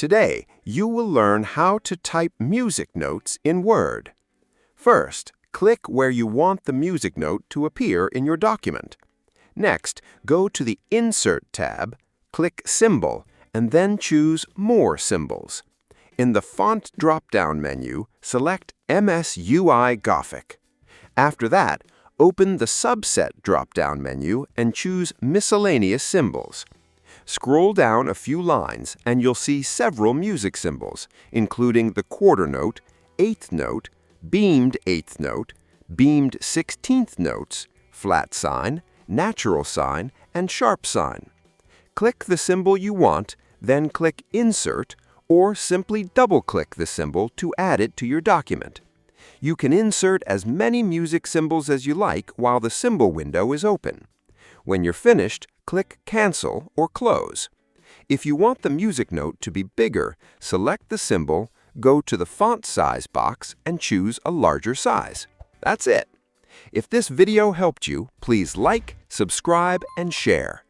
Today, you will learn how to type music notes in Word. First, click where you want the music note to appear in your document. Next, go to the Insert tab, click Symbol, and then choose More Symbols. In the Font drop-down menu, select MSUI Gothic. After that, open the Subset drop-down menu and choose Miscellaneous Symbols. Scroll down a few lines and you'll see several music symbols, including the quarter note, eighth note, beamed eighth note, beamed 16th notes, flat sign, natural sign, and sharp sign. Click the symbol you want, then click Insert, or simply double-click the symbol to add it to your document. You can insert as many music symbols as you like while the symbol window is open. When you're finished, click Cancel or Close. If you want the music note to be bigger, select the symbol, go to the Font Size box, and choose a larger size. That's it. If this video helped you, please like, subscribe, and share.